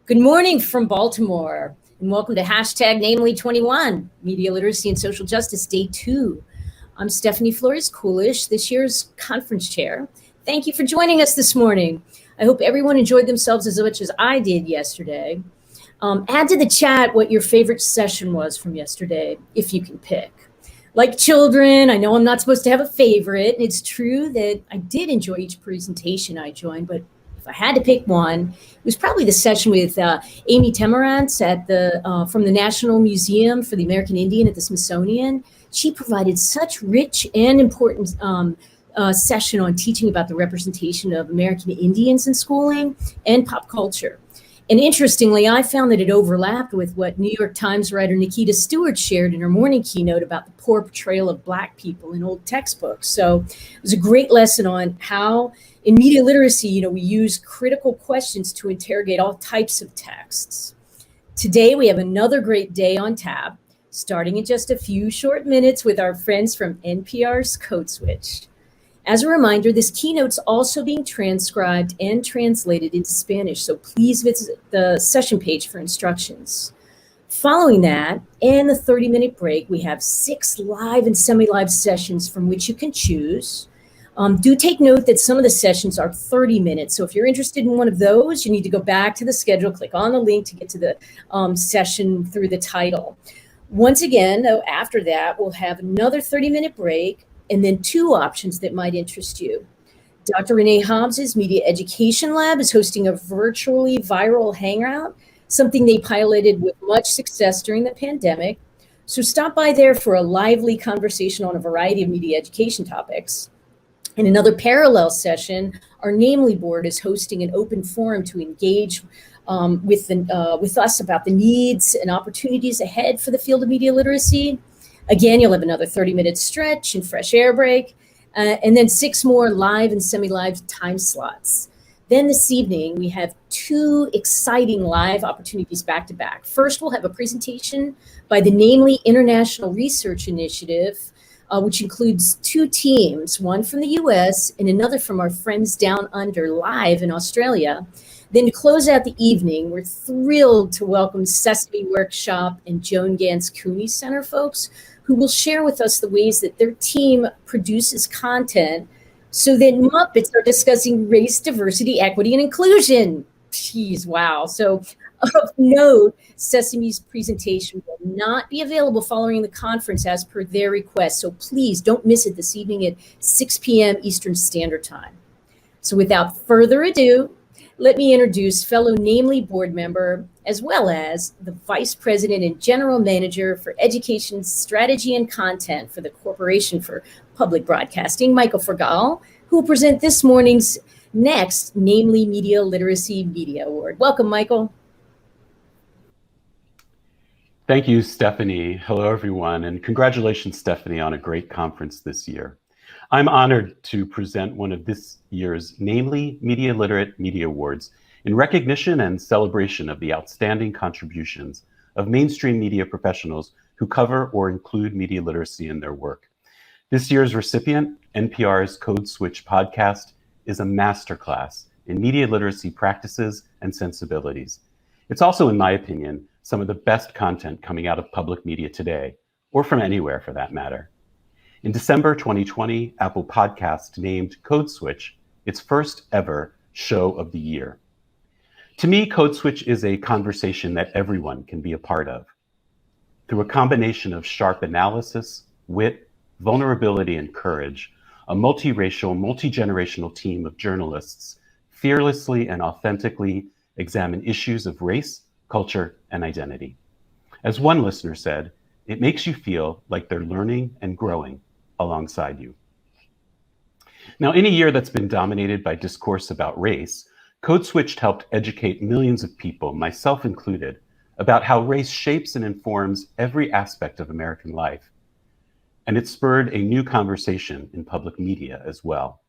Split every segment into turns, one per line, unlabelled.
Good morning from Baltimore, and welcome to hashtag Namely21, Media Literacy and Social Justice Day 2. I'm Stephanie Flores-Coolish, this year's conference chair. Thank you for joining us this morning. I hope everyone enjoyed themselves as much as I did yesterday. Add to the chat what your favorite session was from yesterday, if you can pick. Like children, I know I'm not supposed to have a favorite, and it's true that I did enjoy each presentation I joined, but if I had to pick one, it was probably the session with Amy Temerantz from the National Museum for the American Indian at the Smithsonian. She provided such rich and important session on teaching about the representation of American Indians in schooling and pop culture. And interestingly, I found that it overlapped with what New York Times writer Nikita Stewart shared in her morning keynote about the poor portrayal of Black people in old textbooks. So it was a great lesson on how in media literacy, we use critical questions to interrogate all types of texts. Today, we have another great day on tap, starting in just a few short minutes with our friends from NPR's Code Switch. As a reminder, this keynote's also being transcribed and translated into Spanish, so please visit the session page for instructions. Following that, and the 30-minute break, we have 6 live and semi-live sessions from which you can choose. Do take note that some of the sessions are 30 minutes, so if you're interested in one of those, you need to go back to the schedule, click on the link to get to the session through the title. Once again, though, after that, we'll have another 30-minute break, and then 2 options that might interest you. Dr. Renee Hobbs's Media Education Lab is hosting a virtually viral hangout, something they piloted with much success during the pandemic. So stop by there for a lively conversation on a variety of media education topics. In another parallel session, our Namely board is hosting an open forum to engage with us about the needs and opportunities ahead for the field of media literacy. Again, you'll have another 30-minute stretch and fresh air break, and then 6 more live and semi-live time slots. Then this evening, we have 2 exciting live opportunities back to back. First, we'll have a presentation by the Namely International Research Initiative, which includes 2 teams, one from the US and another from our friends down under live in Australia. Then to close out the evening, we're thrilled to welcome Sesame Workshop and Joan Gans Cooney Center folks who will share with us the ways that their team produces content so that Muppets are discussing race, diversity, equity, and inclusion. Jeez, wow. So of note, Sesame's presentation will not be available following the conference as per their request. So please don't miss it this evening at 6 p.m. Eastern Standard Time. So without further ado, let me introduce fellow Namely board member, as well as the Vice President and General Manager for Education Strategy and Content for the Corporation for Public Broadcasting, Michael Fergal, who will present this morning's next Namely Media Literacy Media Award. Welcome, Michael.
Thank you, Stephanie. Hello, everyone, and congratulations, Stephanie, on a great conference this year. I'm honored to present one of this year's Namely Media Literate Media Awards in recognition and celebration of the outstanding contributions of mainstream media professionals who cover or include media literacy in their work. This year's recipient, NPR's Code Switch podcast, is a masterclass in media literacy practices and sensibilities. It's also, in my opinion, some of the best content coming out of public media today, or from anywhere for that matter. In December 2020, Apple Podcast named Code Switch its first ever show of the year. To me, Code Switch is a conversation that everyone can be a part of. Through a combination of sharp analysis, wit, vulnerability, and courage, a multiracial, multi-generational team of journalists fearlessly and authentically examine issues of race, culture, and identity. As one listener said, it makes you feel like they're learning and growing alongside you. Now, in a year that's been dominated by discourse about race, Code Switch helped educate millions of people, myself included, about how race shapes and informs every aspect of American life. And it spurred a new conversation in public media as well.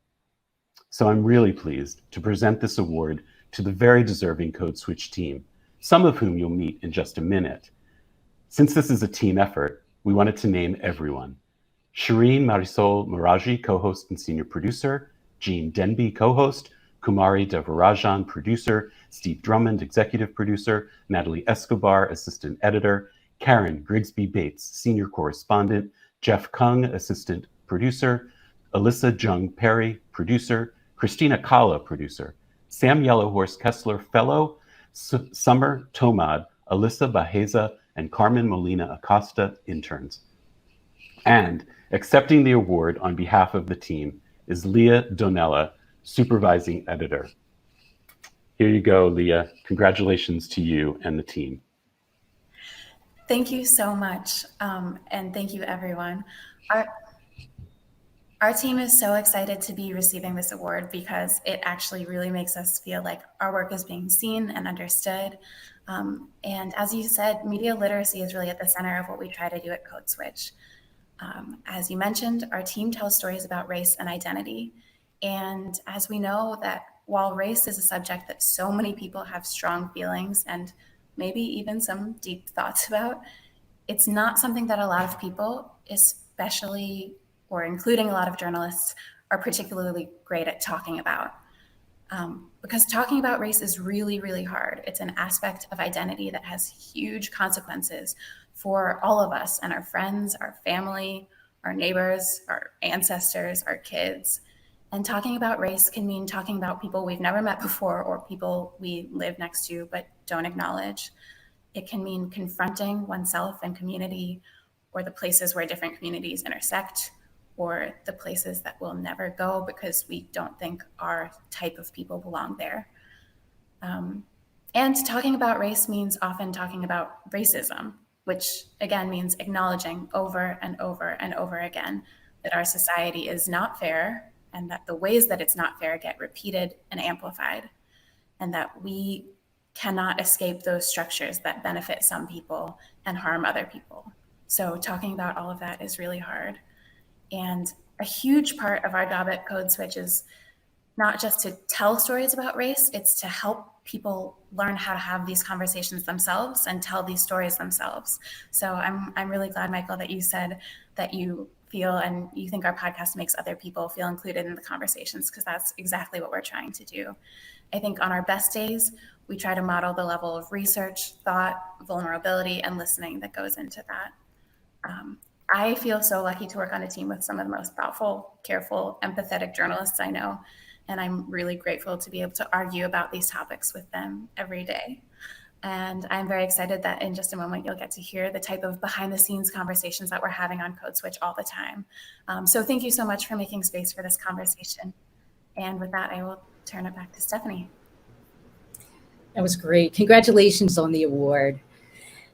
So I'm really pleased to present this award to the very deserving Code Switch team, some of whom you'll meet in just a minute. Since this is a team effort, we wanted to name everyone. Shereen, Marisol, Meraji, co-host and senior producer, Demby, co-host, Kumari Devarajan, producer, Steve Drummond, executive producer, Natalie Escobar, assistant editor, Karen Grigsby Bates, senior correspondent, Jeff Kung, assistant producer, Alyssa Jung Perry, producer, Christina Kala, producer, Sam Yellowhorse Kessler, fellow, Summer Tomad, Alyssa Baheza, and Carmen Molina Acosta, interns. And accepting the award on behalf of the team is Leah Donnella, supervising editor. Here you go, Leah. Congratulations to you and the team.
Thank you so much, and thank you, everyone. Our team is so excited to be receiving this award because it actually really makes us feel like our work is being seen and understood. And as you said, media literacy is really at the center of what we try to do at Code Switch. As you mentioned, our team tells stories about race and identity. And as we know that while race is a subject that so many people have strong feelings and maybe even some deep thoughts about, it's not something that a lot of people, especially or including a lot of journalists, are particularly great at talking about. Because talking about race is really, really hard. It's an aspect of identity that has huge consequences for all of us and our friends, our family, our neighbors, our ancestors, our kids. And talking about race can mean talking about people we've never met before or people we live next to but don't acknowledge. It can mean confronting oneself and community, or the places where different communities intersect, or the places that we'll never go because we don't think our type of people belong there. And talking about race means often talking about racism, which again means acknowledging over and over and over again that our society is not fair, and that the ways that it's not fair get repeated and amplified, and that we cannot escape those structures that benefit some people and harm other people. So talking about all of that is really hard. And a huge part of our job at Code Switch is not just to tell stories about race, it's to help people learn how to have these conversations themselves and tell these stories themselves. So I'm really glad, Michael, that you said that you feel and you think our podcast makes other people feel included in the conversations, because that's exactly what we're trying to do. I think on our best days, we try to model the level of research, thought, vulnerability, and listening that goes into that. I feel so lucky to work on a team with some of the most thoughtful, careful, empathetic journalists I know, and I'm really grateful to be able to argue about these topics with them every day. And I'm very excited that in just a moment, you'll get to hear the type of behind the scenes conversations that we're having on Code Switch all the time. So thank you so much for making space for this conversation. And with that, I will turn it back to Stephanie.
That was great. Congratulations on the award.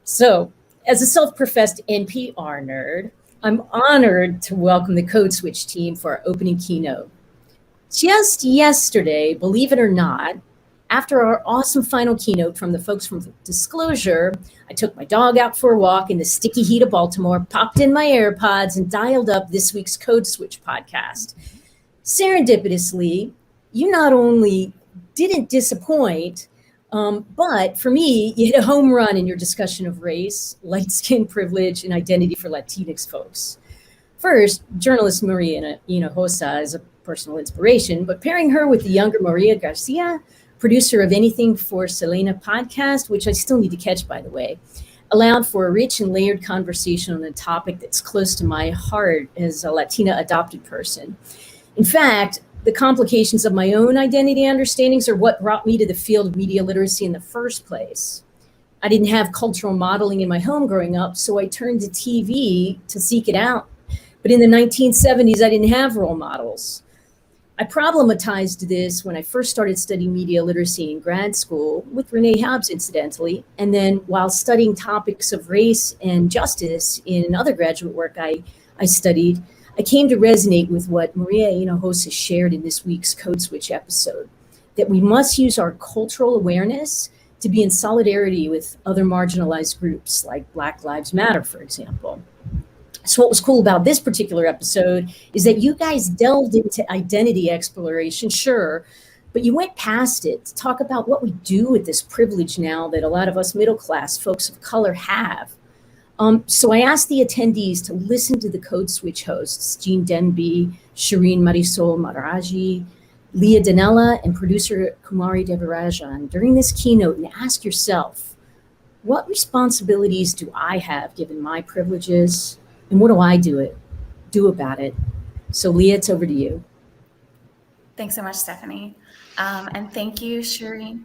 So, as a self-professed NPR nerd, I'm honored to welcome the Code Switch team for our opening keynote. Just yesterday, believe it or not, after our awesome final keynote from the folks from Disclosure, I took my dog out for a walk in the sticky heat of Baltimore, popped in my AirPods, and dialed up this week's Code Switch podcast. Serendipitously, you not only didn't disappoint, but for me, you hit a home run in your discussion of race, light skin privilege, and identity for Latinx folks. First, journalist Maria Hinojosa is a personal inspiration, but pairing her with the younger Maria Garcia, producer of Anything for Selena podcast, which I still need to catch, by the way, allowed for a rich and layered conversation on a topic that's close to my heart as a Latina adopted person. In fact, the complications of my own identity understandings are what brought me to the field of media literacy in the first place. I didn't have cultural modeling in my home growing up, so I turned to TV to seek it out. But in the 1970s, I didn't have role models. I problematized this when I first started studying media literacy in grad school, with Renee Hobbs, incidentally, and then while studying topics of race and justice in other graduate work I studied, I came to resonate with what Maria Hinojosa shared in this week's Code Switch episode, that we must use our cultural awareness to be in solidarity with other marginalized groups like Black Lives Matter, for example. So what was cool about this particular episode is that you guys delved into identity exploration, sure, but you went past it to talk about what we do with this privilege now that a lot of us middle-class folks of color have. So I asked the attendees to listen to the Code Switch hosts, Demby, Shereen, Marisol, Meraji, Leah Donnella and producer Kumari Devarajan during this keynote and ask yourself, what responsibilities do I have given my privileges, and what do I do about it? So Leah, it's over to you.
Thanks so much, Stephanie. And thank you, Shereen,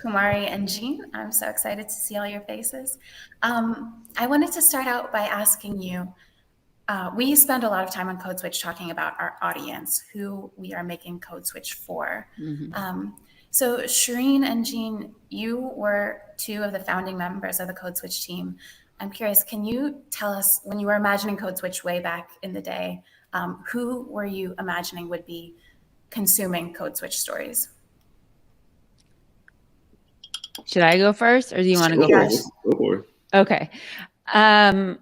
Kumari, and Jean. I'm so excited to see all your faces. I wanted to start out by asking you, we spend a lot of time on Code Switch talking about our audience, who we are making Code Switch for. Mm-hmm. So Shereen and Jean, you were two of the founding members of the Code Switch team. I'm curious, can you tell us, when you were imagining Code Switch way back in the day, who were you imagining would be consuming Code Switch stories?
Should I go first, or do you want to go first?
Go for it.
Okay. I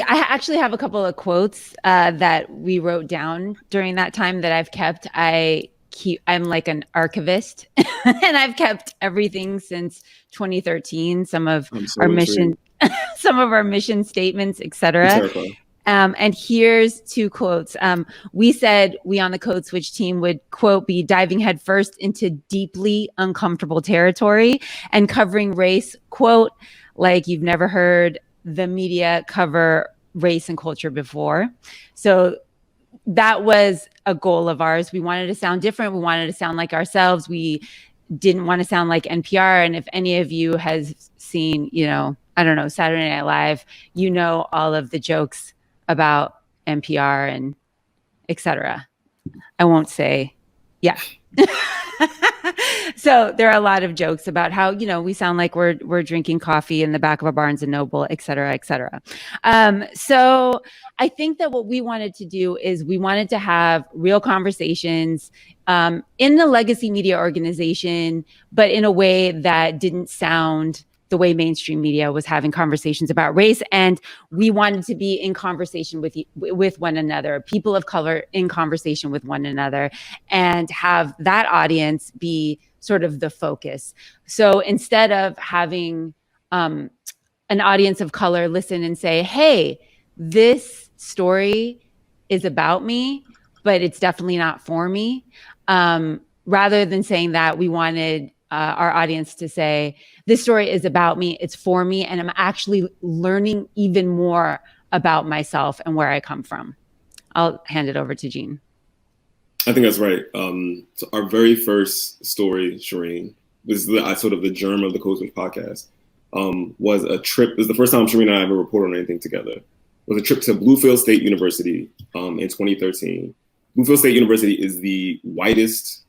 actually have a couple of quotes that we wrote down during that time that I've kept. I'm like an archivist, and I've kept everything since 2013. Some of our mission statements, etc. And here's two quotes. We said we on the Code Switch team would, quote, be diving headfirst into deeply uncomfortable territory and covering race, quote, like you've never heard the media cover race and culture before. So that was a goal of ours. We wanted to sound different. We wanted to sound like ourselves. We didn't want to sound like NPR. And if any of you has seen, Saturday Night Live, all of the jokes about NPR and etc. I won't say, yeah. So there are a lot of jokes about how, we sound like we're drinking coffee in the back of a Barnes and Noble, et cetera, et cetera. So I think that what we wanted to do is we wanted to have real conversations in the legacy media organization, but in a way that didn't sound the way mainstream media was having conversations about race. And we wanted to be in conversation with one another, people of color in conversation with one another, and have that audience be sort of the focus. So instead of having an audience of color listen and say, hey, this story is about me, but it's definitely not for me. Rather than saying that, we wanted our audience to say, this story is about me, it's for me, and I'm actually learning even more about myself and where I come from. I'll hand it over to Jean.
I think that's right. So our very first story, Shereen, was sort of the germ of the Code Switch podcast, was a trip. It was the first time Shereen and I ever reported on anything together. It was a trip to Bluefield State University in 2013. Bluefield State University is the whitest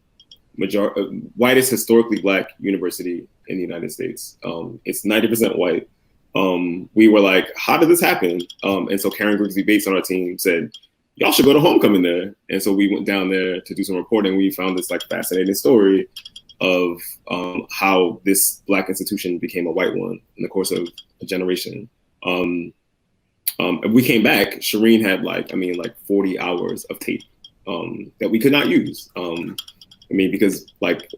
historically Black university in the United States. It's 90% white. We were like, how did this happen? And so Karen Grigsby Bates on our team said, y'all should go to homecoming there. And so we went down there to do some reporting. We found this fascinating story of how this Black institution became a white one in the course of a generation. And we came back, Shereen had 40 hours of tape that we could not use. Because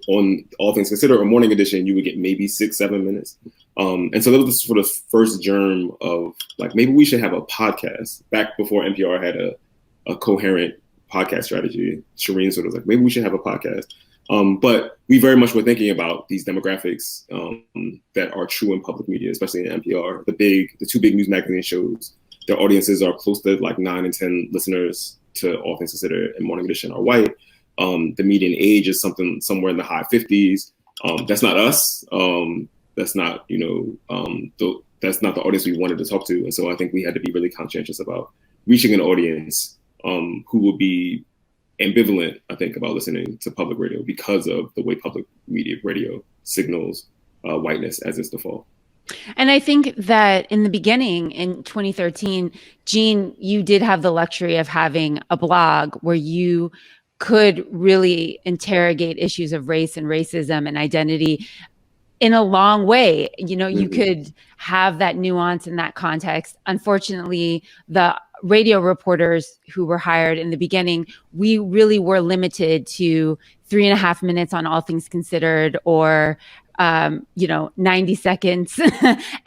on All Things Considered or Morning Edition, you would get maybe 6-7 minutes. And so that was the sort of first germ of maybe we should have a podcast. Back before NPR had a coherent podcast strategy, Shereen sort of was like, maybe we should have a podcast. But we very much were thinking about these demographics that are true in public media, especially in NPR. The two big news magazine shows, their audiences are close to 9 and 10 listeners to All Things Considered and Morning Edition are white. The median age is somewhere in the high 50s. That's not us. That's not that's not the audience we wanted to talk to. And so I think we had to be really conscientious about reaching an audience who would be ambivalent, I think, about listening to public radio because of the way public media radio signals whiteness as its default.
And I think that in the beginning, in 2013, Jean, you did have the luxury of having a blog where you could really interrogate issues of race and racism and identity in a long way. You could have that nuance and that context. Unfortunately, the radio reporters who were hired in the beginning, we really were limited to 3.5 minutes on All Things Considered, or 90 seconds.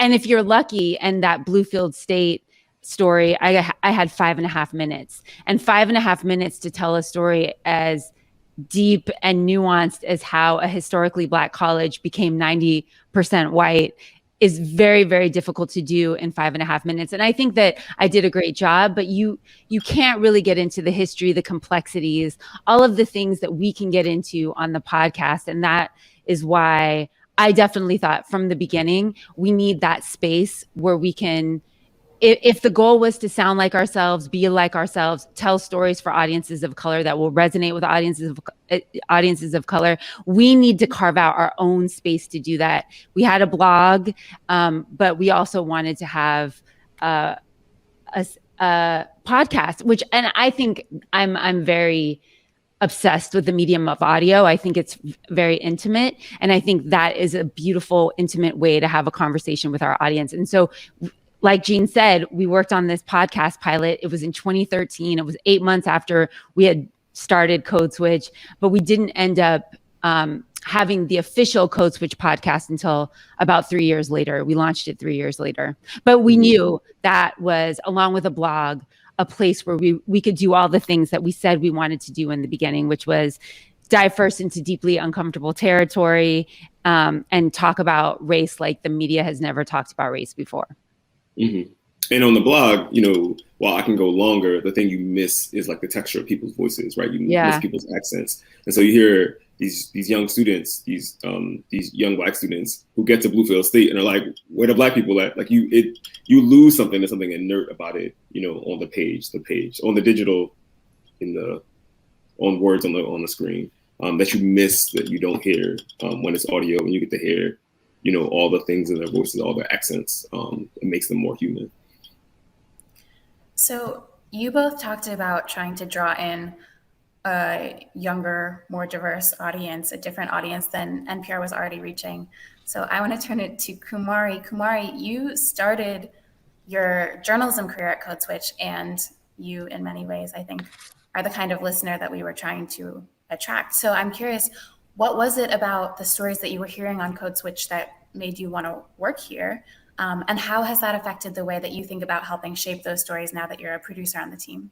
And if you're lucky and that Bluefield State story, I had 5.5 minutes, and 5.5 minutes to tell a story as deep and nuanced as how a historically Black college became 90% white is very, very difficult to do in 5.5 minutes. And I think that I did a great job, but you can't really get into the history, the complexities, all of the things that we can get into on the podcast. And that is why I definitely thought from the beginning, we need that space where we can, if the goal was to sound like ourselves, be like ourselves, tell stories for audiences of color that will resonate with audiences of color, we need to carve out our own space to do that. We had a blog, but we also wanted to have a podcast, which, and I think I'm very obsessed with the medium of audio. I think it's very intimate. And I think that is a beautiful, intimate way to have a conversation with our audience. And so, like Jean said, we worked on this podcast pilot. It was in 2013. It was 8 months after we had started Code Switch, but we didn't end up having the official Code Switch podcast until about 3 years later. We launched it 3 years later. But we knew that was, along with a blog, a place where we could do all the things that we said we wanted to do in the beginning, which was dive first into deeply uncomfortable territory and talk about race like the media has never talked about race before.
Mm-hmm. And on the blog, while I can go longer, the thing you miss is like the texture of people's voices, right? You miss people's accents. And so you hear these young students, these young Black students who get to Bluefield State and are like, where the Black people at? Like you lose something. There's something inert about it, on the page, on the digital, on words on the screen, that you miss, that you don't hear when it's audio, and you get to hear all the things in their voices, all their accents. It makes them more human.
So you both talked about trying to draw in a younger, more diverse audience, a different audience than NPR was already reaching. So I want to turn it to Kumari. Kumari, you started your journalism career at Code Switch, and you, in many ways, I think, are the kind of listener that we were trying to attract. So I'm curious, what was it about the stories that you were hearing on Code Switch that made you want to work here? And how has that affected the way that you think about helping shape those stories now that you're a producer on the team?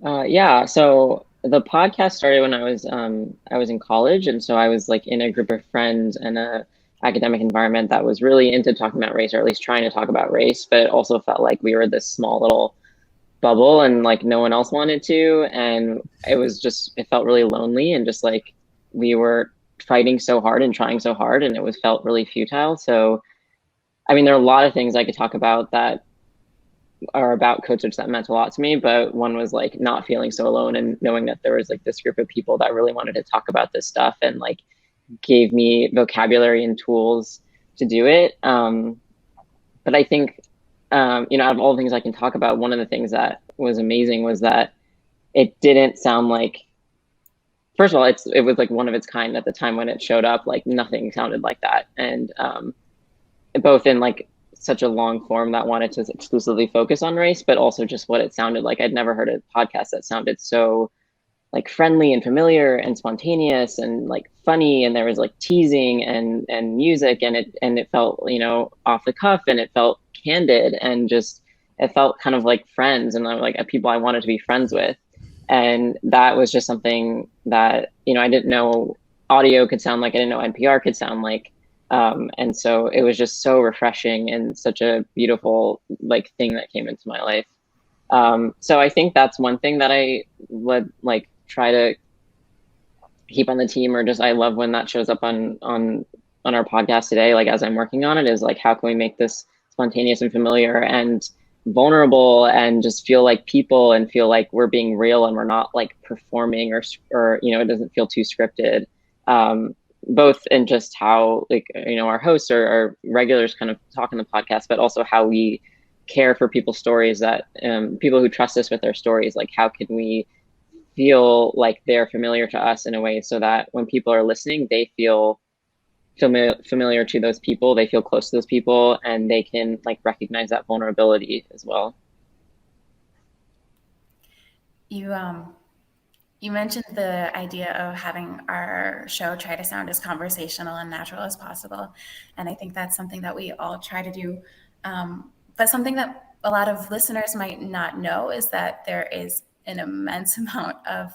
So the podcast started when I was in college, and so I was like in a group of friends and a academic environment that was really into talking about race, or at least trying to talk about race, but it also felt like we were this small little bubble and like no one else wanted to, and it felt really lonely, and just like we were fighting so hard and trying so hard, and it felt really futile. So I mean, there are a lot of things I could talk about that are about Code Switch that meant a lot to me, but one was like not feeling so alone and knowing that there was like this group of people that really wanted to talk about this stuff and like gave me vocabulary and tools to do it. But I think out of all the things I can talk about, one of the things that was amazing was that it didn't sound like, first of all, it was like one of its kind at the time when it showed up. Like nothing sounded like that, and both in like such a long form that wanted to exclusively focus on race, but also just what it sounded like. I'd never heard a podcast that sounded so like friendly and familiar and spontaneous and like funny, and there was like teasing and music, and it felt off the cuff, and it felt candid, and just it felt kind of like friends, and like people I wanted to be friends with. And that was just something that I didn't know audio could sound like. I didn't know NPR could sound like. And so it was just so refreshing and such a beautiful like thing that came into my life. So I think that's one thing that I would like try to keep on the team, or just I love when that shows up on our podcast today. Like as I'm working on it, is like how can we make this spontaneous and familiar and vulnerable and just feel like people and feel like we're being real and we're not like performing or it doesn't feel too scripted. Both in just how like our hosts or regulars kind of talk in the podcast, but also how we care for people's stories, that people who trust us with their stories, like how can we feel like they're familiar to us in a way so that when people are listening, they feel familiar to those people, they feel close to those people, and they can like recognize that vulnerability as well.
You mentioned the idea of having our show try to sound as conversational and natural as possible. And I think that's something that we all try to do But something that a lot of listeners might not know is that there is an immense amount of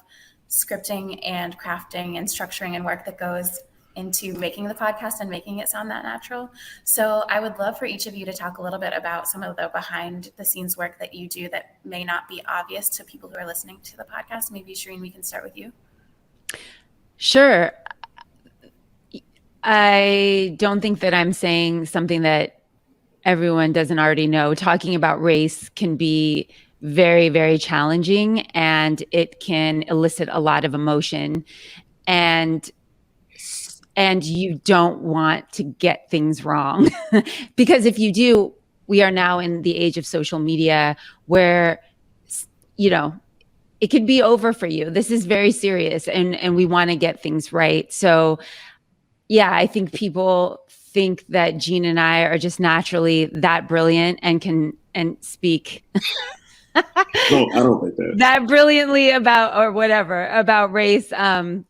scripting and crafting and structuring and work that goes into making the podcast and making it sound that natural. So I would love for each of you to talk a little bit about some of the behind the scenes work that you do that may not be obvious to people who are listening to the podcast. Maybe Shereen, we can start with you.
Sure. I don't think that I'm saying something that everyone doesn't already know. Talking about race can be very, very challenging, and it can elicit a lot of emotion. And you don't want to get things wrong because if you do, we are now in the age of social media where, you know, it could be over for you. This is very serious, and we want to get things right. So yeah, I think people think that Jean and I are just naturally that brilliant and can speak
No, I don't think that.
That brilliantly about race,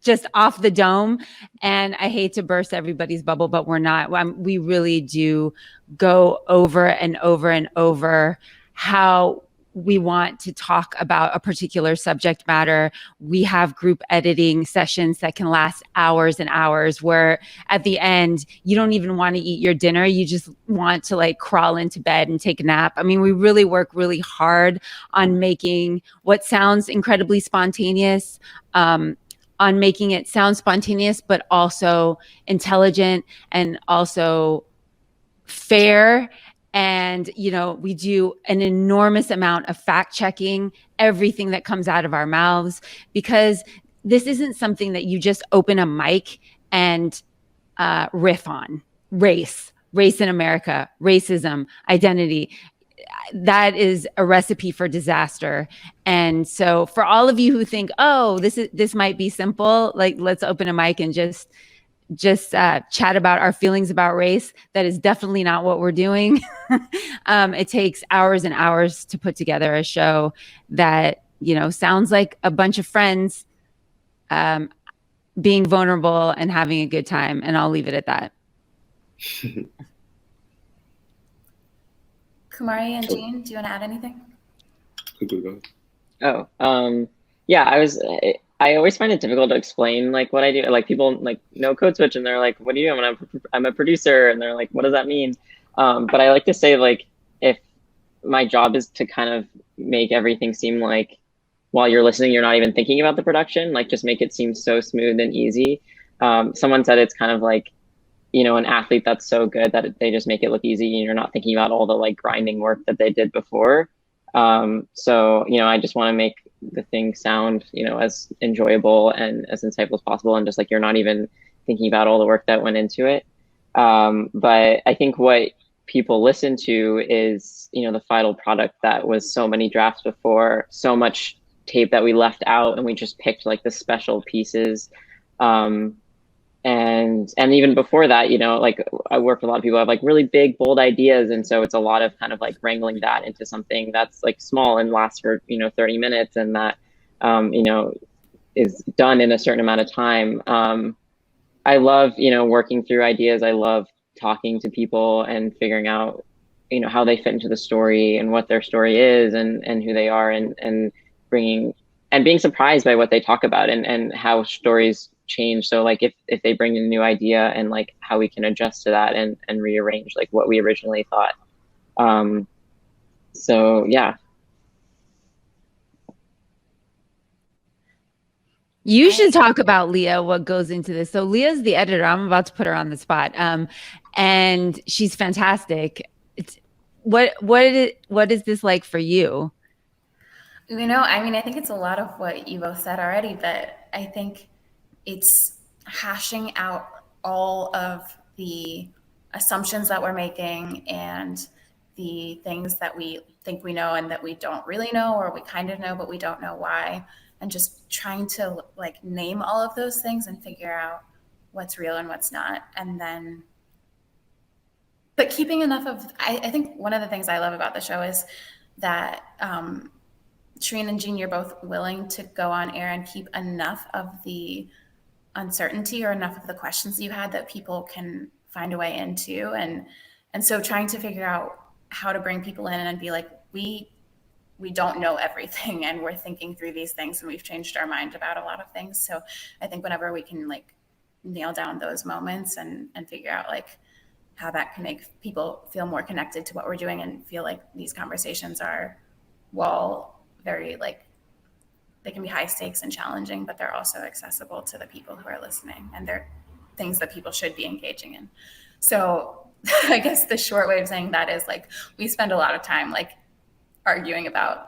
just off the dome. And I hate to burst everybody's bubble, but we're not. We really do go over and over and over how we want to talk about a particular subject matter. We have group editing sessions that can last hours and hours, where at the end, you don't even want to eat your dinner. You just want to like crawl into bed and take a nap. I mean, we really work really hard on making what sounds incredibly spontaneous, on making it sound spontaneous, but also intelligent and also fair. And, you know, we do an enormous amount of fact checking everything that comes out of our mouths, because this isn't something that you just open a mic and riff on. Race in America, racism, identity. That is a recipe for disaster. And so for all of you who think, oh, this might be simple, like let's open a mic and just chat about our feelings about race, that is definitely not what we're doing. It takes hours and hours to put together a show that, you know, sounds like a bunch of friends being vulnerable and having a good time. And I'll leave it at that.
Kumari and Jean, do you want to add anything?
Yeah, I always find it difficult to explain like what I do. Like people like know Code Switch and they're like, "What do you do?" I'm a producer, and they're like, "What does that mean?" But I like to say like, if my job is to kind of make everything seem like while you're listening, you're not even thinking about the production. Like just make it seem so smooth and easy. Someone said it's kind of like, you know, an athlete that's so good that they just make it look easy, and you're not thinking about all the like grinding work that they did before. So, you know, I just want to make the thing sound, you know, as enjoyable and as insightful as possible. And just like, you're not even thinking about all the work that went into it. But I think what people listen to is, you know, the final product that was so many drafts before, so much tape that we left out, and we just picked like the special pieces. And even before that, you know, like I work with a lot of people who have like really big, bold ideas. And so it's a lot of kind of like wrangling that into something that's like small and lasts for, you know, 30 minutes and that, you know, is done in a certain amount of time. I love, you know, working through ideas. I love talking to people and figuring out, you know, how they fit into the story and what their story is and who they are, and bringing and being surprised by what they talk about and how stories change. So like if they bring in a new idea and like how we can adjust to that and rearrange like what we originally thought. So yeah.
You should talk about Leah, what goes into this. So Leah's the editor. I'm about to put her on the spot. And she's fantastic. What is this like for you?
You know, I mean, I think it's a lot of what you both said already, but I think it's hashing out all of the assumptions that we're making and the things that we think we know and that we don't really know, or we kind of know, but we don't know why. And just trying to like name all of those things and figure out what's real and what's not. And then, but keeping enough of, I think one of the things I love about the show is that Shereen and Jean, you're both willing to go on air and keep enough of the uncertainty or enough of the questions you had that people can find a way into. And so trying to figure out how to bring people in and be like, we don't know everything, and we're thinking through these things, and we've changed our mind about a lot of things. So I think whenever we can like nail down those moments and figure out like how that can make people feel more connected to what we're doing and feel like these conversations are, well, very like, they can be high stakes and challenging, but they're also accessible to the people who are listening, and they're things that people should be engaging in. So I guess the short way of saying that is like, we spend a lot of time like arguing about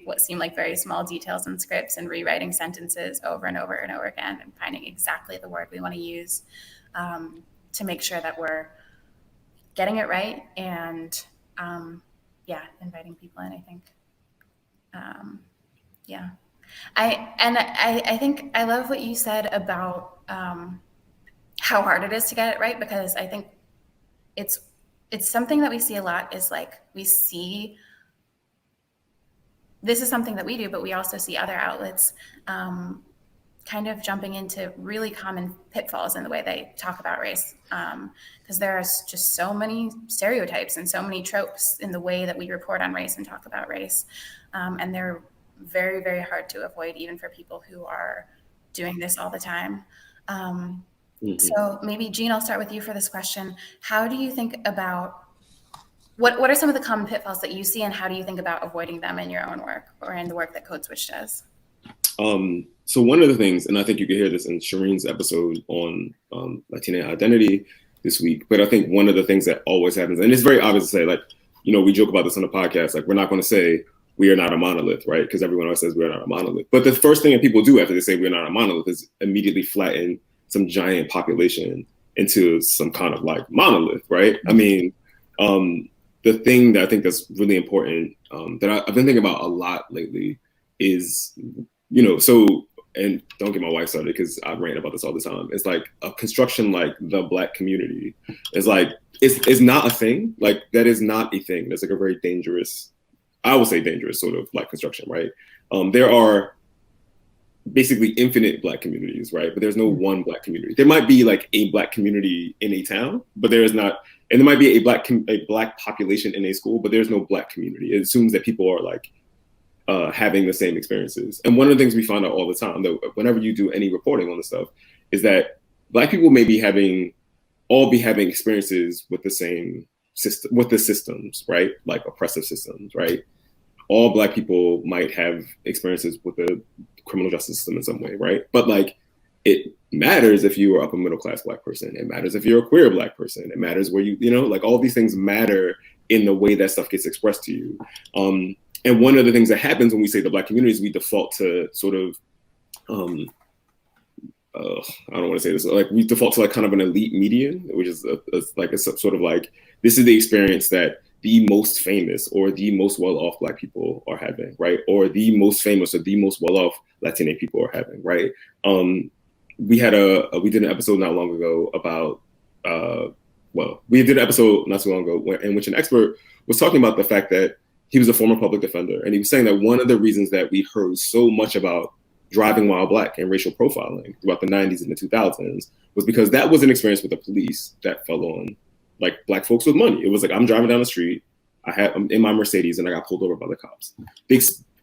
what seem like very small details in scripts and rewriting sentences over and over and over again and finding exactly the word we want to use to make sure that we're getting it right, and inviting people in, I think. I think I love what you said about how hard it is to get it right, because I think it's something that we see a lot, is like, we see, this is something that we do, but we also see other outlets kind of jumping into really common pitfalls in the way they talk about race, because there's just so many stereotypes and so many tropes in the way that we report on race and talk about race, and they're very, very hard to avoid, even for people who are doing this all the time. So maybe, Jean, I'll start with you for this question. How do you think about, what are some of the common pitfalls that you see, and how do you think about avoiding them in your own work or in the work that Code Switch does?
So one of the things, and I think you could hear this in Shereen's episode on Latina identity this week, but I think one of the things that always happens, and it's very obvious to say, like, you know, we joke about this on the podcast, like, we're not going to say we are not a monolith, right? Because everyone else says we're not a monolith. But the first thing that people do after they say we're not a monolith is immediately flatten some giant population into some kind of like monolith, right? I mean, the thing that I think that's really important that I've been thinking about a lot lately is, you know, so, and don't get my wife started because I rant about this all the time. It's like a construction like the Black community is like, it's not a thing. Like, that is not a thing. That's like a very dangerous, I would say dangerous sort of like construction, right? There are basically infinite Black communities, right? But there's no one Black community. There might be like a Black community in a town, but there is not, and there might be a Black population in a school, but there's no Black community. It assumes that people are like having the same experiences. And one of the things we find out all the time, though, whenever you do any reporting on this stuff, is that Black people may be having experiences with the same system, with the systems, right? Like oppressive systems, right? All Black people might have experiences with the criminal justice system in some way, right? But like, it matters if you are upper middle class Black person. It matters if you're a queer Black person. It matters where you know, like all these things matter in the way that stuff gets expressed to you. And one of the things that happens when we say the Black communities, we default to sort of, I don't want to say this, like we default to like kind of an elite median, which is like a sort of like, this is the experience that the most famous or the most well-off Black people are having, right? Or the most famous or the most well-off Latina people are having, right? We did an episode not long ago about, we did an episode not too long ago in which an expert was talking about the fact that he was a former public defender. And he was saying that one of the reasons that we heard so much about driving while Black and racial profiling throughout the 90s and the 2000s was because that was an experience with the police that fell on like Black folks with money. It was like, I'm driving down the street, I'm in my Mercedes and I got pulled over by the cops.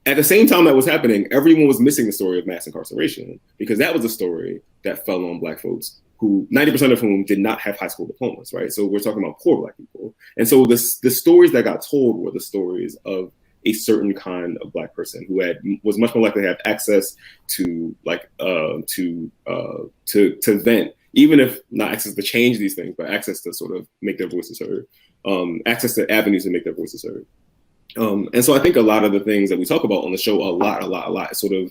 At the same time that was happening, everyone was missing the story of mass incarceration because that was a story that fell on Black folks who 90% of whom did not have high school diplomas, right? So we're talking about poor Black people. And so the stories that got told were the stories of a certain kind of Black person who was much more likely to have access to like to vent, even if not access to change these things, but access to sort of make their voices heard, access to avenues to make their voices heard. And so I think a lot of the things that we talk about on the show a lot is sort of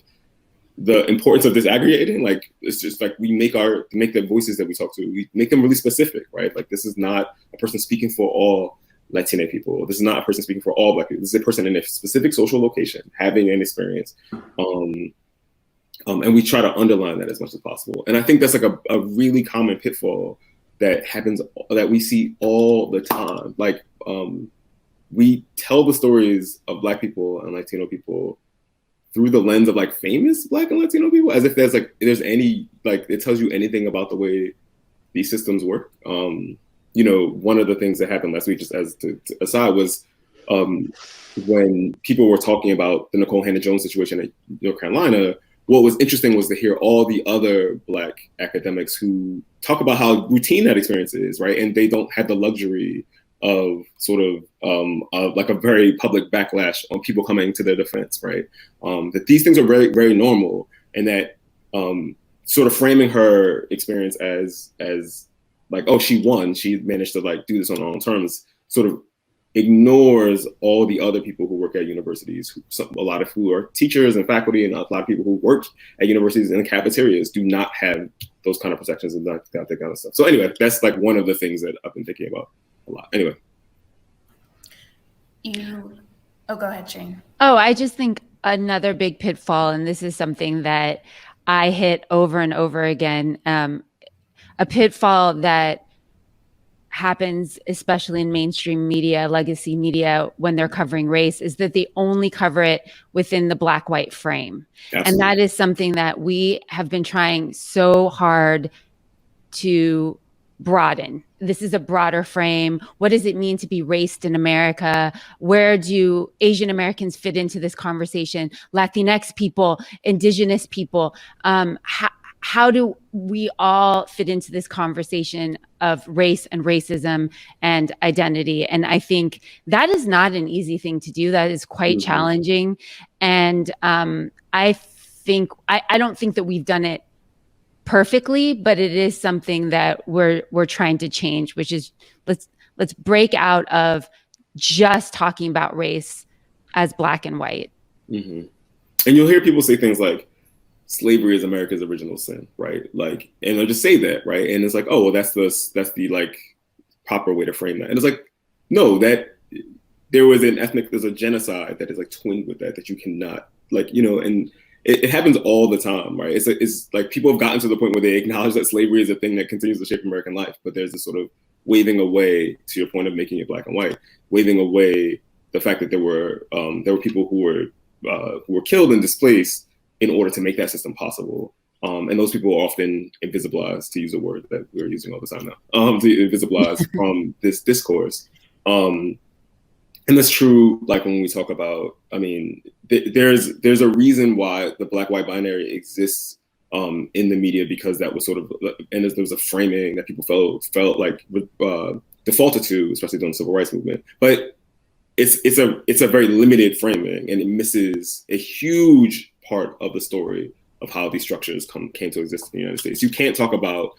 the importance of disaggregating. Like, it's just like we make the voices that we talk to, we make them really specific, right? Like, this is not a person speaking for all Latina people. This is not a person speaking for all Black people. This is a person in a specific social location having an experience. And we try to underline that as much as possible. And I think that's like a really common pitfall that happens, that we see all the time. Like, we tell the stories of Black people and Latino people through the lens of like famous Black and Latino people, as if there's any, like, it tells you anything about the way these systems work. one of the things that happened last week, just as to aside, was when people were talking about the Nicole Hannah-Jones situation at North Carolina. What was interesting was to hear all the other Black academics who talk about how routine that experience is, right? And they don't have the luxury of sort of like a very public backlash on people coming to their defense, right? That these things are very, very normal, and that sort of framing her experience as like, oh, she won, she managed to like do this on her own terms, sort of ignores all the other people who work at universities, a lot of who are teachers and faculty, and a lot of people who work at universities in the cafeterias do not have those kind of protections and that kind of stuff. So anyway, that's like one of the things that I've been thinking about a lot. Anyway.
Go ahead, Shereen.
Oh, I just think another big pitfall, and this is something that I hit over and over again, a pitfall that happens, especially in mainstream media, legacy media, when they're covering race, is that they only cover it within the black-white frame. Absolutely. And that is something that we have been trying so hard to broaden. This is a broader frame. What does it mean to be raced in America? Where do Asian Americans fit into this conversation? Latinx people, indigenous people, how do we all fit into this conversation of race and racism and identity? And I think that is not an easy thing to do. That is quite challenging. And I don't think that we've done it perfectly, but it is something that we're trying to change, which is let's break out of just talking about race as black and white.
Mm-hmm. And you'll hear people say things like, slavery is America's original sin, right? Like, and they'll just say that, right? And it's like, oh, well, that's the like proper way to frame that. And it's like, no, that there's a genocide that is like twinned with that you cannot, like, and it happens all the time, right? It's like people have gotten to the point where they acknowledge that slavery is a thing that continues to shape American life, but there's this sort of waving away, to your point of making it black and white, waving away the fact that there were people who were killed and displaced in order to make that system possible. And those people are often invisibilized, to use a word that we're using all the time now, to invisibilize from this discourse. And that's true, like when we talk about, I mean, there's a reason why the black-white binary exists in the media, because that was sort of, and there was a framing that people felt like defaulted to, especially during the civil rights movement. But it's a very limited framing, and it misses a huge part of the story of how these structures came to exist in the United States. You can't talk about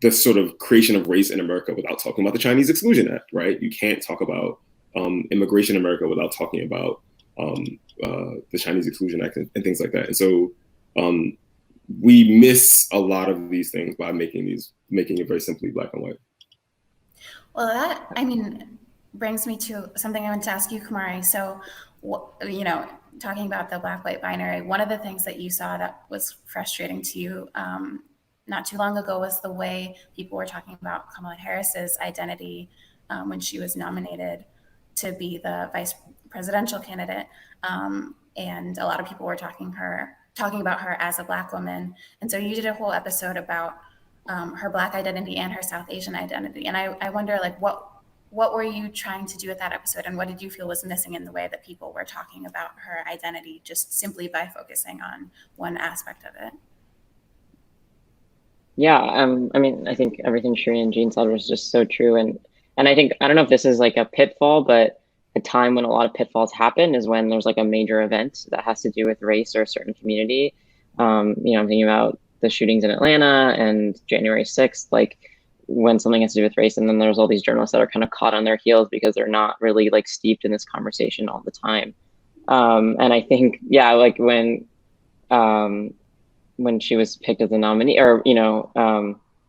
the sort of creation of race in America without talking about the Chinese Exclusion Act, right? You can't talk about immigration in America without talking about the Chinese Exclusion Act and things like that. And so we miss a lot of these things by making it very simply black and white.
Well, that, I mean, brings me to something I want to ask you, Kumari. So, talking about the black-white binary, one of the things that you saw that was frustrating to you not too long ago was the way people were talking about Kamala Harris's identity when she was nominated to be the vice presidential candidate. And a lot of people were talking about her as a Black woman. And so you did a whole episode about her Black identity and her South Asian identity. And I wonder, like, what were you trying to do with that episode, and what did you feel was missing in the way that people were talking about her identity just simply by focusing on one aspect of it?
Yeah, I mean, I think everything Shereen and Jean said was just so true. And I think, I don't know if this is like a pitfall, but a time when a lot of pitfalls happen is when there's like a major event that has to do with race or a certain community. I'm thinking about the shootings in Atlanta and January 6th, like when something has to do with race, and then there's all these journalists that are kind of caught on their heels because they're not really like steeped in this conversation all the time. And I think, yeah, like when she was picked as a nominee, or,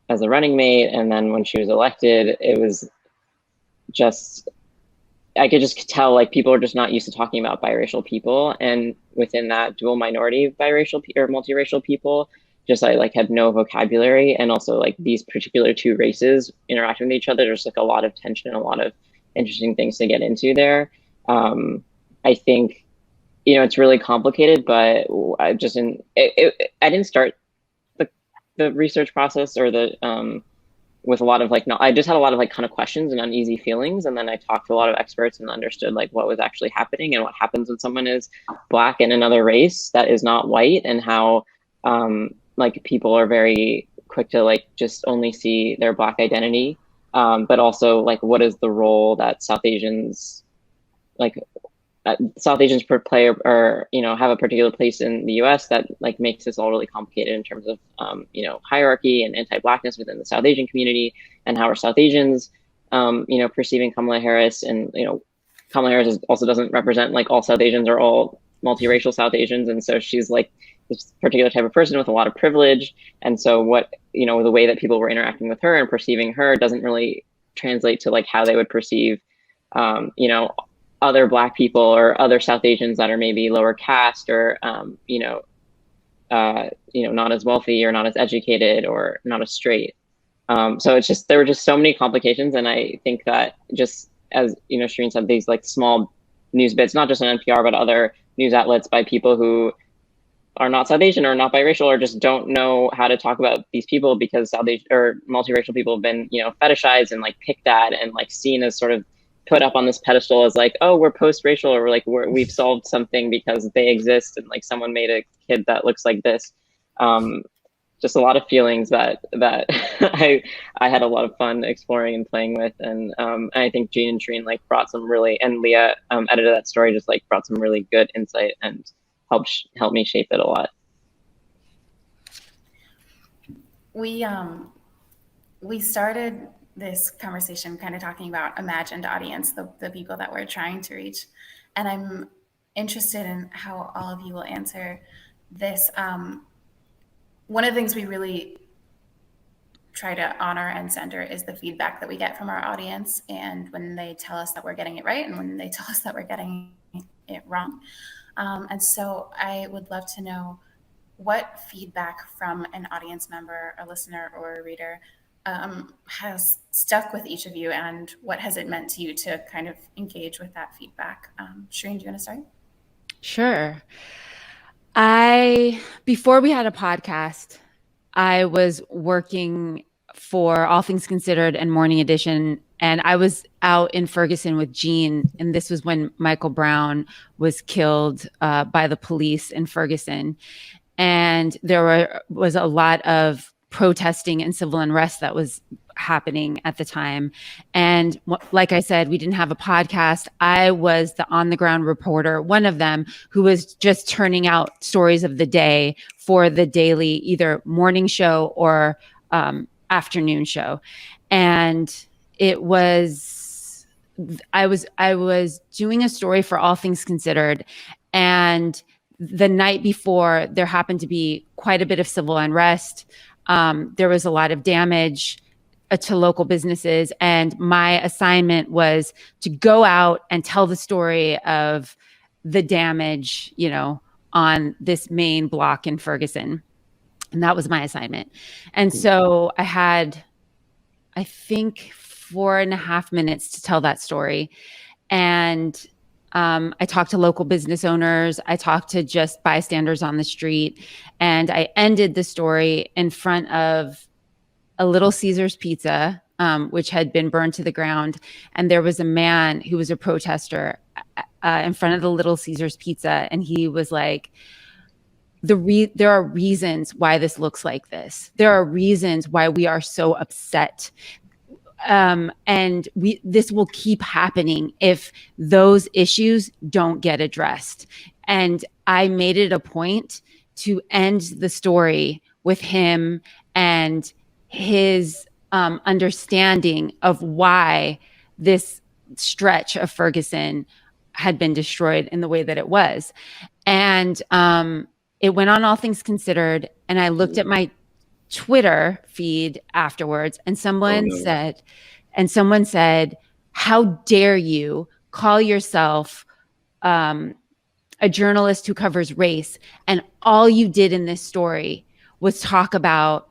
as a running mate, and then when she was elected, it was just, I could just tell like people are just not used to talking about biracial people, and within that dual minority biracial or multiracial people, just I like had no vocabulary, and also like these particular two races interacting with each other, there's like a lot of tension and a lot of interesting things to get into there. I think, it's really complicated, but I didn't start the research process or the with a lot of like, no, I just had a lot of like kind of questions and uneasy feelings. And then I talked to a lot of experts and understood like what was actually happening and what happens when someone is Black in another race that is not white, and how like people are very quick to like just only see their Black identity. But also like, what is the role that South Asians play, or you know, have a particular place in the U.S. that like makes this all really complicated in terms of you know, hierarchy and anti-Blackness within the South Asian community, and how are South Asians you know, perceiving Kamala Harris. And you know, Kamala Harris also doesn't represent like all South Asians or all multiracial South Asians, and so she's like this particular type of person with a lot of privilege. And so what, you know, the way that people were interacting with her and perceiving her doesn't really translate to like how they would perceive you know, other Black people or other South Asians that are maybe lower caste, or you know, not as wealthy or not as educated or not as straight. So it's just, there were just so many complications. And I think that, just as you know, Shereen said, these like small news bits, not just on NPR, but other news outlets by people who are not South Asian or not biracial, or just don't know how to talk about these people, because South Asian or multiracial people have been, you know, fetishized and like picked at and like seen as sort of put up on this pedestal as like, oh, we're post-racial, or like we've solved something because they exist, and like someone made a kid that looks like this. Just a lot of feelings that I had a lot of fun exploring and playing with, and I think Jean and Shereen like brought some really, and Leah edited that story, just like brought some really good insight and helped me shape it a lot.
We started this conversation kind of talking about imagined audience, the people that we're trying to reach. And I'm interested in how all of you will answer this. One of the things we really try to honor and center is the feedback that we get from our audience, and when they tell us that we're getting it right and when they tell us that we're getting it wrong. And so I would love to know what feedback from an audience member, a listener, or a reader has stuck with each of you, and what has it meant to you to kind of engage with that feedback? Shereen, do you want to start?
Sure. Before we had a podcast, I was working for All Things Considered and Morning Edition, and I was out in Ferguson with Jean, and this was when Michael Brown was killed by the police in Ferguson. And there was a lot of protesting and civil unrest that was happening at the time. And like I said, we didn't have a podcast. I was the on-the-ground reporter, one of them, who was just turning out stories of the day for the daily either morning show or afternoon show. And I was doing a story for All Things Considered, and the night before, there happened to be quite a bit of civil unrest. There was a lot of damage to local businesses, and my assignment was to go out and tell the story of the damage, you know, on this main block in Ferguson. And that was my assignment. And so I had, I think, 4.5 minutes to tell that story. And I talked to local business owners. I talked to just bystanders on the street. And I ended the story in front of a Little Caesars Pizza, which had been burned to the ground. And there was a man who was a protester in front of the Little Caesars Pizza. And he was like, there are reasons why this looks like this. There are reasons why we are so upset. And this will keep happening if those issues don't get addressed. And I made it a point to end the story with him and his understanding of why this stretch of Ferguson had been destroyed in the way that it was. And it went on All Things Considered, and I looked at my Twitter feed afterwards, and someone said, how dare you call yourself a journalist who covers race, and all you did in this story was talk about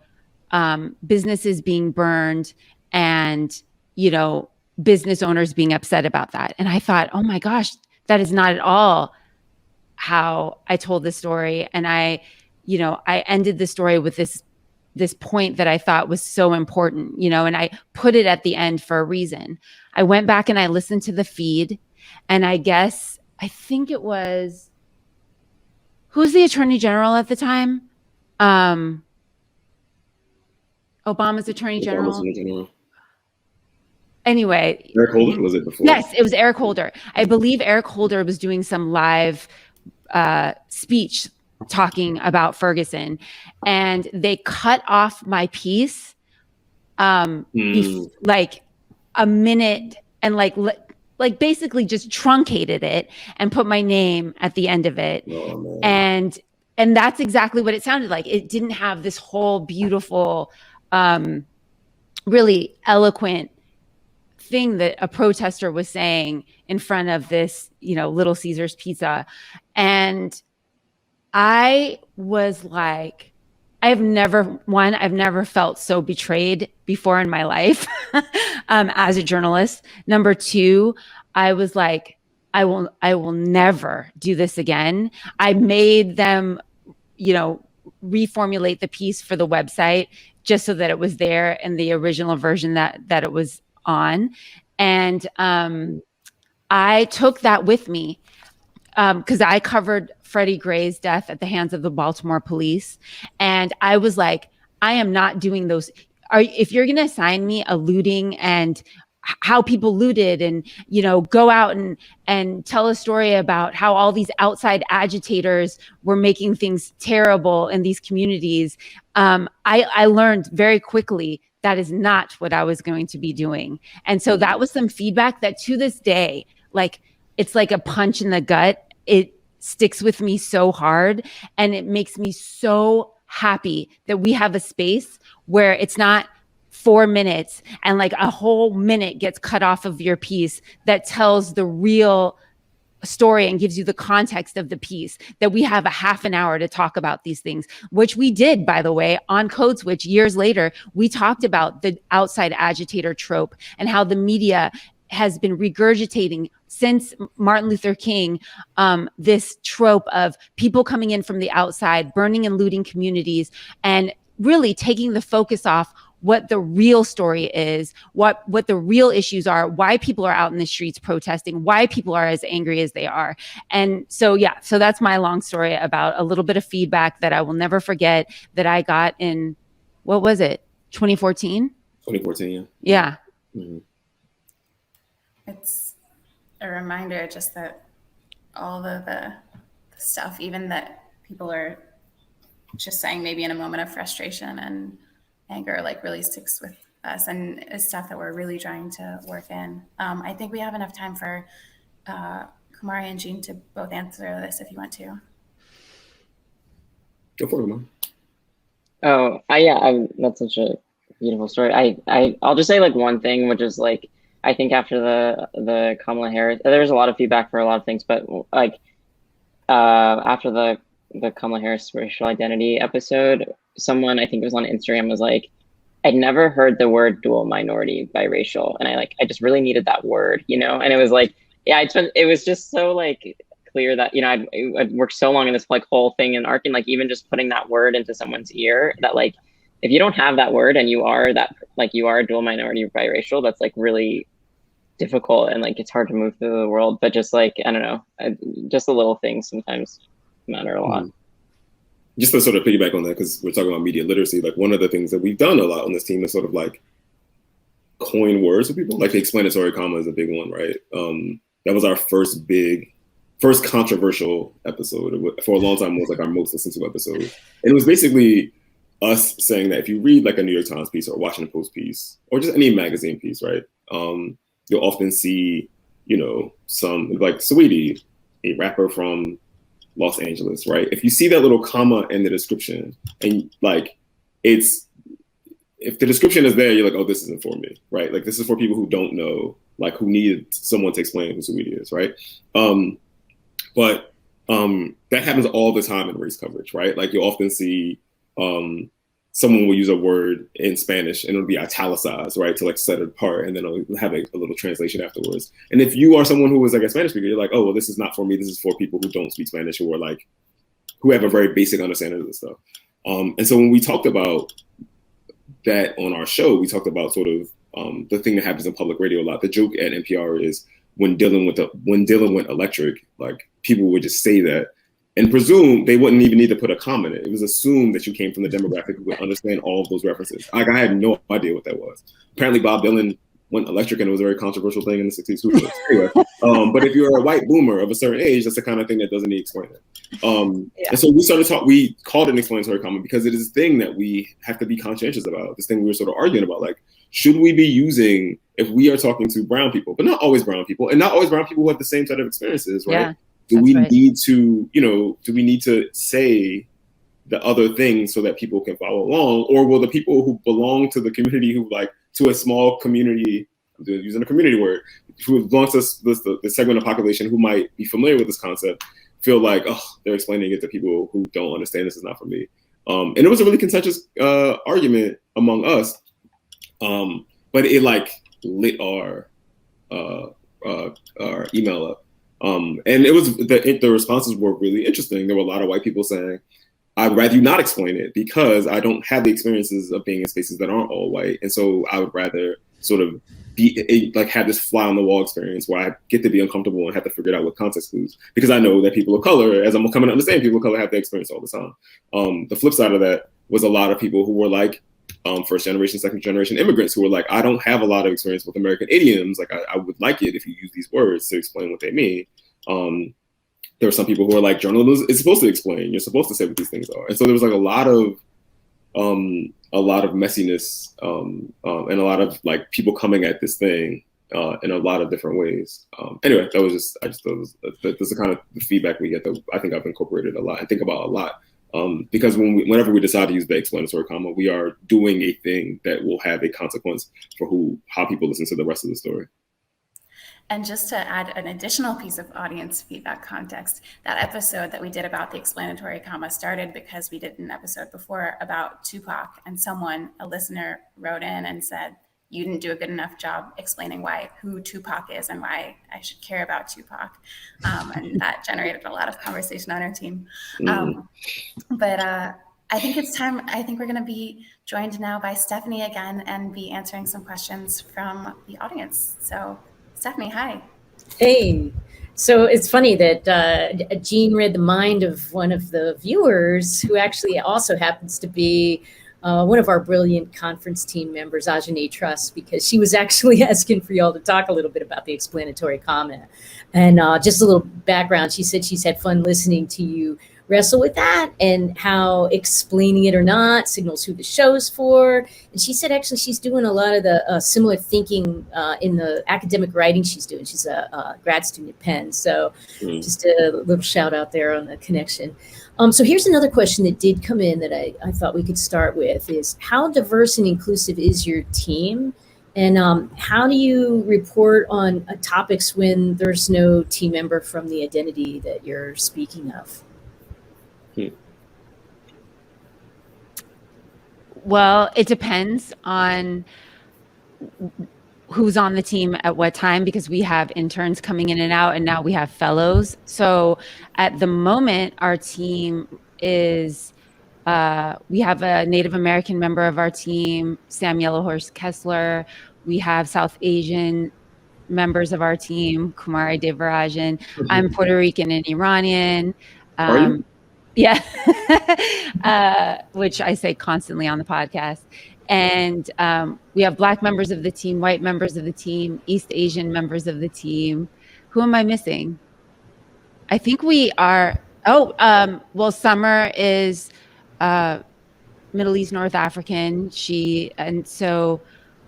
businesses being burned and, you know, business owners being upset about that. And I thought, oh my gosh, that is not at all how I told the story. And I ended the story with this this point that I thought was so important, you know, and I put it at the end for a reason. I went back and I listened to the feed, and I think it was, who's the attorney general at the time? Obama's attorney general. Anyway.
Eric Holder, was it before?
Yes, it was Eric Holder. I believe Eric Holder was doing some live speech talking about Ferguson, and they cut off my piece like a minute, and like basically just truncated it and put my name at the end of it.
Oh,
and that's exactly what it sounded like. It didn't have this whole beautiful, really eloquent thing that a protester was saying in front of this, you know, Little Caesars pizza. And I was like, I've never felt so betrayed before in my life as a journalist. Number two, I was like, I will never do this again. I made them, you know, reformulate the piece for the website just so that it was there in the original version that it was on. And I took that with me because I covered Freddie Gray's death at the hands of the Baltimore police. And I was like, I am not doing those. If you're going to assign me a looting and how people looted, and, you know, go out and tell a story about how all these outside agitators were making things terrible in these communities, I learned very quickly that is not what I was going to be doing. And so that was some feedback that to this day, like, it's like a punch in the gut. It sticks with me so hard, and it makes me so happy that we have a space where it's not 4 minutes and like a whole minute gets cut off of your piece that tells the real story and gives you the context of the piece, that we have a half an hour to talk about these things, which we did, by the way, on Code Switch years later. We talked about the outside agitator trope and how the media has been regurgitating since Martin Luther King, this trope of people coming in from the outside, burning and looting communities, and really taking the focus off what the real story is, what the real issues are, why people are out in the streets protesting, why people are as angry as they are. And so, yeah, so that's my long story about a little bit of feedback that I will never forget that I got in, what was it, 2014?
2014, yeah.
Yeah.
Mm-hmm.
It's a reminder just that all of the stuff, even that people are just saying maybe in a moment of frustration and anger, like, really sticks with us, and is stuff that we're really trying to work in. I think we have enough time for Kumari and Jean to both answer this if you want to.
Go for it, Kumari.
Oh, that's such a beautiful story. I'll just say like one thing, which is like, I think after the Kamala Harris, there was a lot of feedback for a lot of things, but like after the Kamala Harris racial identity episode, someone, I think it was on Instagram, was like, I'd never heard the word dual minority biracial, and I just really needed that word, you know. And it was like, yeah, it was just so like clear that, you know, I'd worked so long in this like whole thing and arc, and like even just putting that word into someone's ear, that like, if you don't have that word and you are that, like, you are a dual minority biracial, that's like really difficult, and like it's hard to move through the world. But just like, I don't know, just the little things sometimes matter a lot.
Mm-hmm. Just to sort of piggyback on that, because we're talking about media literacy, like one of the things that we've done a lot on this team is sort of like coin words for people. Like the explanatory comma is a big one, right? That was our first controversial episode. For a long time, it was like our most listened to episode. And it was basically us saying that if you read like a New York Times piece or a Washington Post piece, or just any magazine piece, right? You'll often see, you know, some like Saweetie, a rapper from Los Angeles, right? If you see that little comma in the description, and like if the description is there, you're like, oh, this isn't for me, right? Like this is for people who don't know, like who need someone to explain who Saweetie is, right? But that happens all the time in race coverage, right? Like you'll often see someone will use a word in Spanish and it'll be italicized, right, to like set it apart, and then it'll have a little translation afterwards. And if you are someone who is like a Spanish speaker, you're like, oh, well, this is not for me. This is for people who don't speak Spanish, who are like, who have a very basic understanding of this stuff. And so when we talked about that on our show, we talked about sort of the thing that happens in public radio a lot. The joke at NPR is when dealing with electric, like people would just say that and presume they wouldn't even need to put a comment in it. It was assumed that you came from the demographic who would understand all of those references. Like I had no idea what that was. Apparently Bob Dylan went electric and it was a very controversial thing in the 60s. Anyway, but if you're a white boomer of a certain age, that's the kind of thing that doesn't need explaining. And so we called it an explanatory comment because it is a thing that we have to be conscientious about. This thing we were sort of arguing about, like, should we be using, if we are talking to brown people, but not always brown people, and not always brown people who have the same set of experiences, right?
Yeah,
do we need to say the other things so that people can follow along? Or will the people who belong to the community, who like to a small community, I'm using a community word, who belongs to the segment of population who might be familiar with this concept, feel like, oh, they're explaining it to people who don't understand, this is not for me. And it was a really contentious argument among us, but it like lit our email up. And it was the responses were really interesting. There were a lot of white people saying, I'd rather you not explain it because I don't have the experiences of being in spaces that aren't all white. And so I would rather sort of have this fly on the wall experience where I get to be uncomfortable and have to figure it out with context clues, because I know that people of color, as I'm coming to understand, people of color have that experience all the time. The flip side of that was a lot of people who were like first generation, second generation immigrants who were like, I don't have a lot of experience with American idioms. Like I would like it if you use these words to explain what they mean. There were some people who are like, journalism is supposed to explain. You're supposed to say what these things are. And so there was like a lot of messiness and a lot of like people coming at this thing in a lot of different ways. Anyway, that was just, that's the kind of the feedback we get that I think I've incorporated a lot and think about a lot. Because whenever we decide to use the explanatory comma, we are doing a thing that will have a consequence for how people listen to the rest of the story.
And just to add an additional piece of audience feedback context, that episode that we did about the explanatory comma started because we did an episode before about Tupac, and a listener wrote in and said, you didn't do a good enough job explaining who Tupac is and why I should care about Tupac. And that generated a lot of conversation on our team. But I think it's time. I think we're going to be joined now by Stephanie again and be answering some questions from the audience. So Stephanie, hi.
Hey. So it's funny that Jean read the mind of one of the viewers who actually also happens to be one of our brilliant conference team members, Ajane Truss, because she was actually asking for y'all to talk a little bit about the explanatory comment. And just a little background, she said she's had fun listening to you wrestle with that and how explaining it or not signals who the show's for. And she said actually she's doing a lot of the similar thinking in the academic writing she's doing. She's a grad student at Penn. So just a little shout out there on the connection. So here's another question that did come in that I thought we could start with is, how diverse and inclusive is your team? And how do you report on topics when there's no team member from the identity that you're speaking of?
Well, it depends on who's on the team at what time, because we have interns coming in and out, and now we have fellows. So at the moment, our team is, we have a Native American member of our team, Sam Yellowhorse Kessler. We have South Asian members of our team, Kumari Devarajan. I'm Puerto Rican and Iranian.
Are you?
Yeah, which I say constantly on the podcast. And we have Black members of the team, white members of the team, East Asian members of the team. Who am I missing? I think we are, well, Summer is Middle East, North African. And so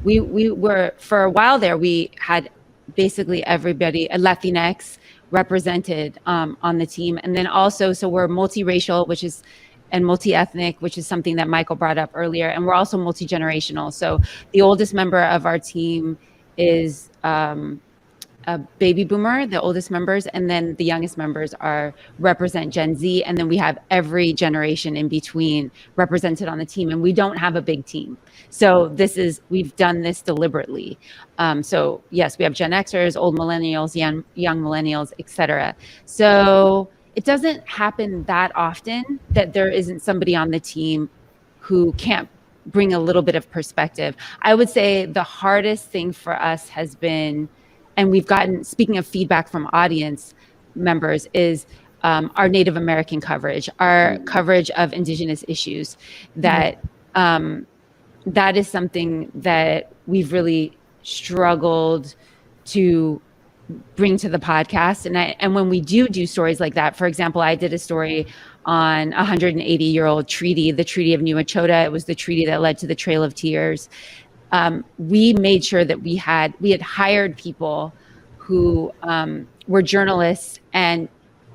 we were, for a while there, we had basically everybody, Latinx, represented on the team. And then also, so we're multiracial, and multi-ethnic, which is something that Michael brought up earlier. And we're also multi-generational. So the oldest member of our team is a baby boomer, the oldest members, and then the youngest members represent Gen Z. And then we have every generation in between represented on the team. And we don't have a big team. So we've done this deliberately. So yes, we have Gen Xers, old millennials, young millennials, et cetera. So it doesn't happen that often that there isn't somebody on the team who can't bring a little bit of perspective. I would say the hardest thing for us has been, and we've gotten, speaking of feedback from audience members, is our Native American coverage, our coverage of Indigenous issues. That that is something that we've really struggled to bring to the podcast. And when we do stories like that, for example, I did a story on a 180-year-old treaty, the Treaty of New Echota. It was the treaty that led to the Trail of Tears. We made sure that we had hired people who were journalists and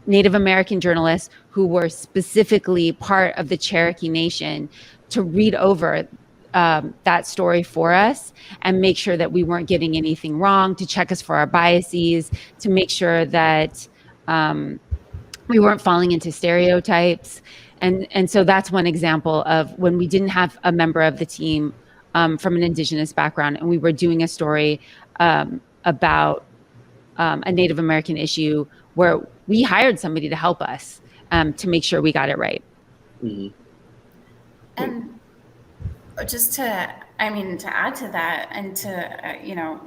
Native American journalists who were specifically part of the Cherokee Nation to read over that story for us and make sure that we weren't getting anything wrong, to check us for our biases, to make sure that we weren't falling into stereotypes. And so that's one example of when we didn't have a member of the team from an Indigenous background, and we were doing a story about a Native American issue where we hired somebody to help us to make sure we got it right.
Mm-hmm.
And just to add to that, and to,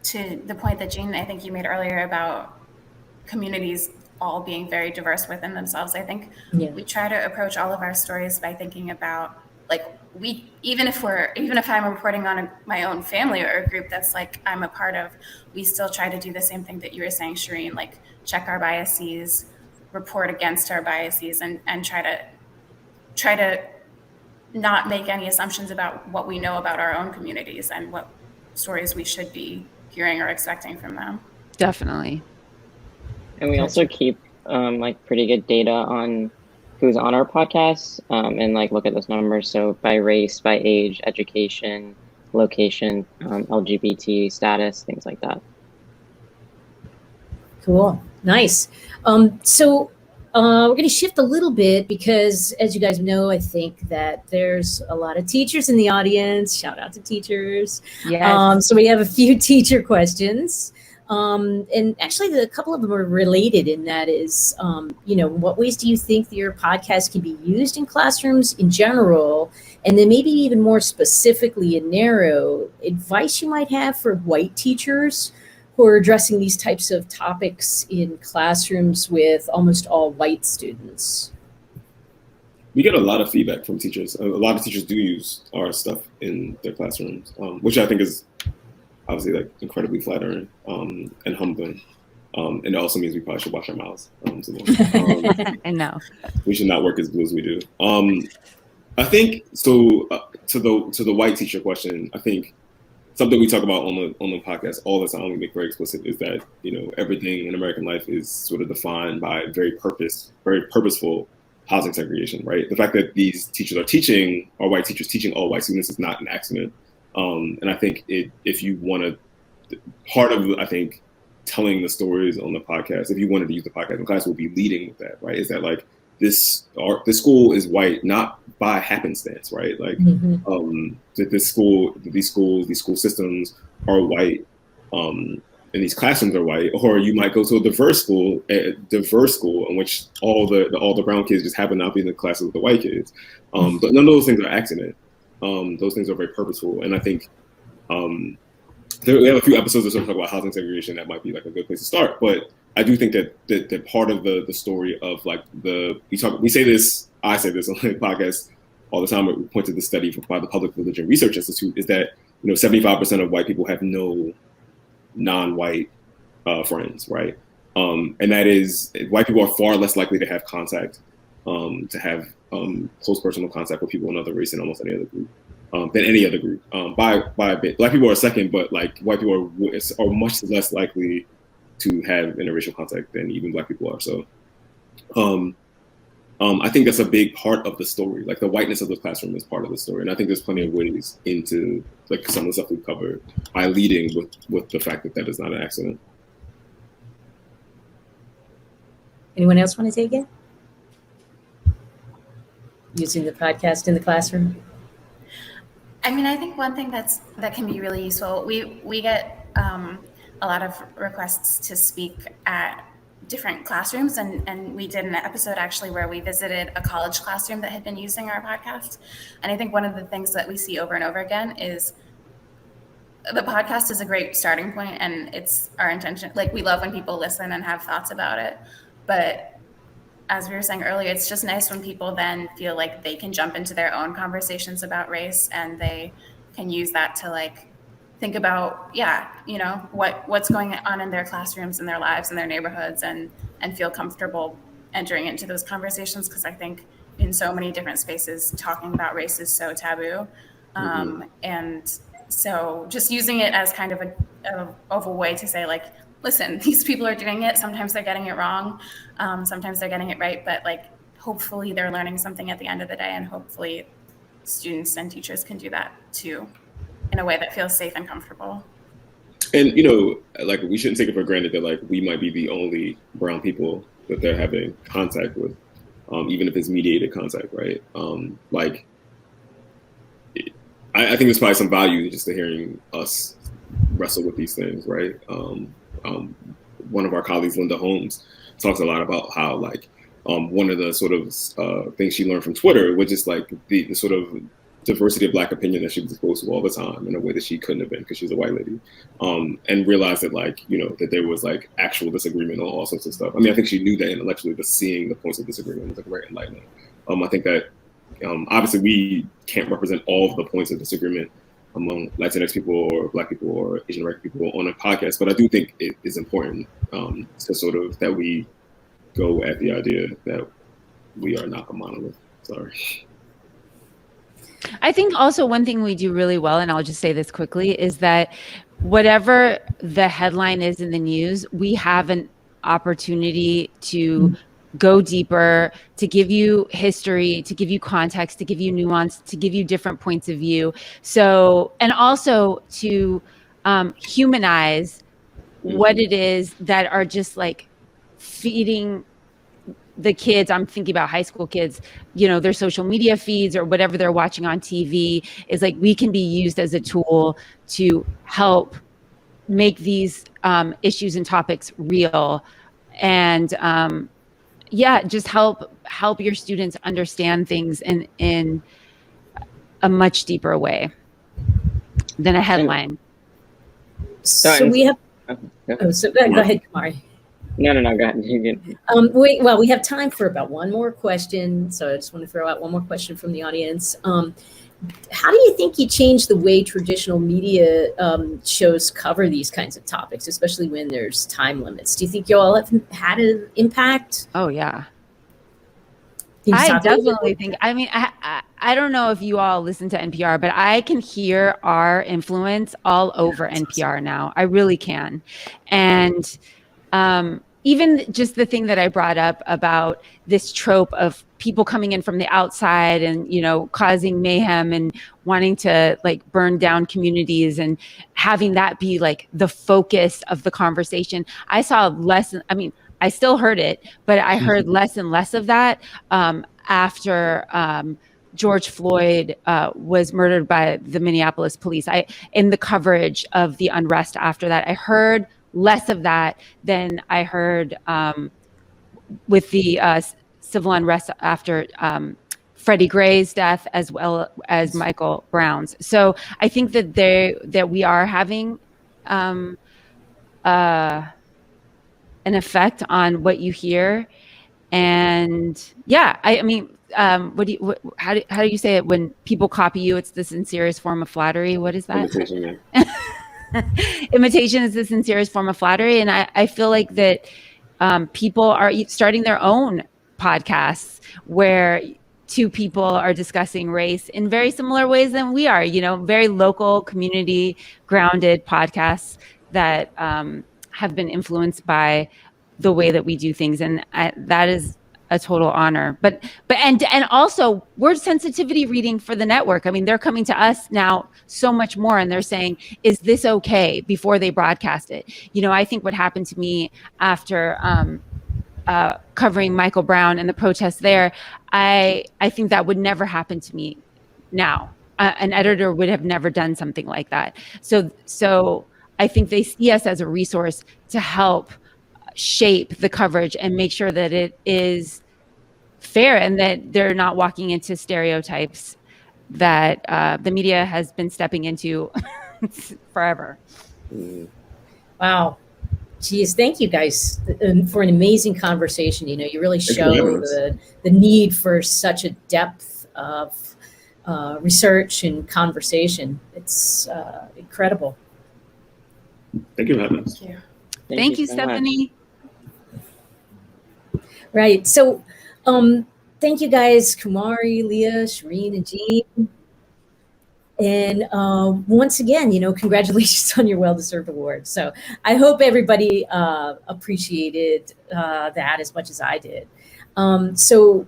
to the point that Jean, I think you made earlier about communities all being very diverse within themselves. I think we try to approach all of our stories by thinking about, like, even if I'm reporting on my own family or a group that's like I'm a part of, we still try to do the same thing that you were saying, Shereen, like check our biases, report against our biases, and try to not make any assumptions about what we know about our own communities and what stories we should be hearing or expecting from them.
Definitely.
And we also keep like pretty good data on who's on our podcast and like look at those numbers. So by race, by age, education, location, LGBT status, things like that.
Cool. Nice. So we're going to shift a little bit because, as you guys know, I think that there's a lot of teachers in the audience. Shout out to teachers.
Yes.
So we have a few teacher questions. And actually, a couple of them are related in that is, what ways do you think your podcast can be used in classrooms in general? And then maybe even more specifically and narrow advice you might have for white teachers who are addressing these types of topics in classrooms with almost all white students.
We get a lot of feedback from teachers. A lot of teachers do use our stuff in their classrooms, which I think is obviously like incredibly flattering and humbling. And it also means we probably should wash our mouths.
I know.
We should not work as blue as we do. I think so. To the white teacher question, I think something we talk about on the podcast all the time, we make very explicit, is that everything in American life is sort of defined by very purposeful housing segregation, right? The fact that these teachers are white teachers teaching all white students is not an accident. And I think if you want to, part of, I think, telling the stories on the podcast, if you wanted to use the podcast in class, will be leading with that, right? Is that like this school is white, not by happenstance, right? Like that these school systems are white, and these classrooms are white, or you might go to a diverse school in which all the brown kids just happen to not be in the classes with the white kids. But none of those things are accident. Those things are very purposeful, and I think we have a few episodes that sort of talk about housing segregation. That might be like a good place to start. But I do think that part of the story of like I say this on the podcast all the time. We point to the study by the Public Religion Research Institute is that 75% of white people have no non-white friends, right? And that is, white people are far less likely to have contact, to have close personal contact with people in other race than almost any other group, than any other group, by a bit. Black people are second, but like white people are much less likely to have interracial contact than even black people are. So I think that's a big part of the story. Like the whiteness of the classroom is part of the story. And I think there's plenty of ways into like some of the stuff we've covered by leading with the fact that is not an accident.
Anyone else want to take it? Using the podcast in the classroom?
I mean, I think one thing that can be really useful, we get a lot of requests to speak at different classrooms, and we did an episode actually where we visited a college classroom that had been using our podcast. And I think one of the things that we see over and over again is the podcast is a great starting point, and it's our intention. Like, we love when people listen and have thoughts about it, but as we were saying earlier, it's just nice when people then feel like they can jump into their own conversations about race, and they can use that to like think about, what's going on in their classrooms and their lives and their neighborhoods, and feel comfortable entering into those conversations. Because I think in so many different spaces, talking about race is so taboo. And so just using it as kind of a way to say, like, listen, these people are doing it. Sometimes they're getting it wrong. Sometimes they're getting it right. But like, hopefully they're learning something at the end of the day. And hopefully students and teachers can do that too, in a way that feels safe and comfortable.
And, like, we shouldn't take it for granted that, like, we might be the only brown people that they're having contact with, even if it's mediated contact, right? I think there's probably some value just to hearing us wrestle with these things, right? One of our colleagues, Linda Holmes, talks a lot about how, like, one of the sort of things she learned from Twitter, which is like the sort of diversity of Black opinion that she was exposed to all the time in a way that she couldn't have been because she's a white lady, and realized that, like, that there was like actual disagreement on all sorts of stuff. I mean, I think she knew that intellectually, but seeing the points of disagreement was like very enlightening. I think that obviously we can't represent all of the points of disagreement among Latinx people or Black people or Asian American people on a podcast, but I do think it is important to sort of that we go at the idea that we are not a monolith. Sorry.
I think also one thing we do really well, and I'll just say this quickly, is that whatever the headline is in the news, we have an opportunity to go deeper, to give you history, to give you context, to give you nuance, to give you different points of view. So, and also to humanize what it is that are just like feeding the kids. I'm thinking about high school kids, their social media feeds or whatever they're watching on TV is like, we can be used as a tool to help make these issues and topics real. And just help your students understand things in a much deeper way than a headline.
So we have, go ahead, Kumari.
No, go ahead.
We have time for about one more question. So I just want to throw out one more question from the audience. How do you think you change the way traditional media shows cover these kinds of topics, especially when there's time limits? Do you think you all have had an impact?
Oh, yeah. I definitely think, I mean, I don't know if you all listen to NPR, but I can hear our influence all over NPR now. I really can. And even just the thing that I brought up about this trope of people coming in from the outside and, causing mayhem and wanting to like burn down communities and having that be like the focus of the conversation. I saw less, I mean, I still heard it, but I heard less and less of that after George Floyd was murdered by the Minneapolis police. In the coverage of the unrest after that, I heard less of that than I heard with the civil unrest after Freddie Gray's death, as well as Michael Brown's. So I think that we are having an effect on what you hear, and I mean, how do you say it when people copy you? It's the sincerest form of flattery. What is that?
Imitation, yeah.
Imitation is the sincerest form of flattery, and I feel like that people are starting their own podcasts where two people are discussing race in very similar ways than we are. Very local, community grounded podcasts that have been influenced by the way that we do things, and that is a total honor. But also word sensitivity reading for the network. I mean, they're coming to us now so much more, and they're saying, "Is this okay?" before they broadcast it. I think what happened to me after covering Michael Brown and the protests there, I think that would never happen to me now. An editor would have never done something like that. So I think they see us as a resource to help shape the coverage and make sure that it is fair and that they're not walking into stereotypes that the media has been stepping into forever.
Wow. Geez, thank you guys for an amazing conversation. You know, you really show the need for such a depth of research and conversation. It's incredible.
Thank you for having us.
Thank you.
Thank you,
so much.
Stephanie.
Right. So thank you guys, Kumari, Leah, Shereen, and Jean. And once again, you know, congratulations on your well-deserved award. So I hope everybody appreciated that as much as I did. So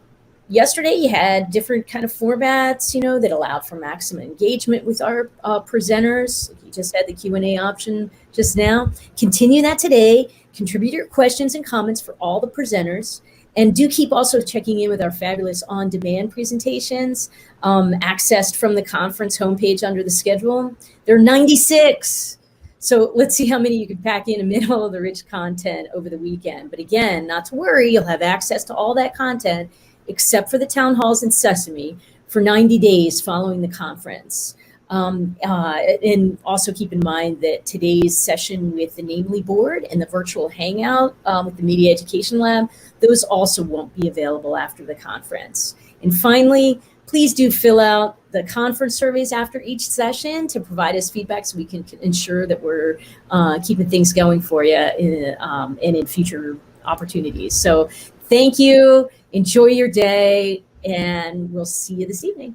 yesterday you had different kind of formats, you know, that allowed for maximum engagement with our presenters. You just had the Q&A option just now. Continue that today. Contribute your questions and comments for all the presenters. And do keep also checking in with our fabulous on-demand presentations, accessed from the conference homepage under the schedule. There are 96. So let's see how many you can pack in amid all of the rich content over the weekend. But again, not to worry, you'll have access to all that content, except for the town halls in Sesame, for 90 days following the conference. And also keep in mind that today's session with the Namely board and the virtual hangout with the Media Education Lab, those also won't be available after the conference. And finally, please do fill out the conference surveys after each session to provide us feedback so we can ensure that we're keeping things going for you and in future opportunities. So thank you, enjoy your day, and we'll see you this evening.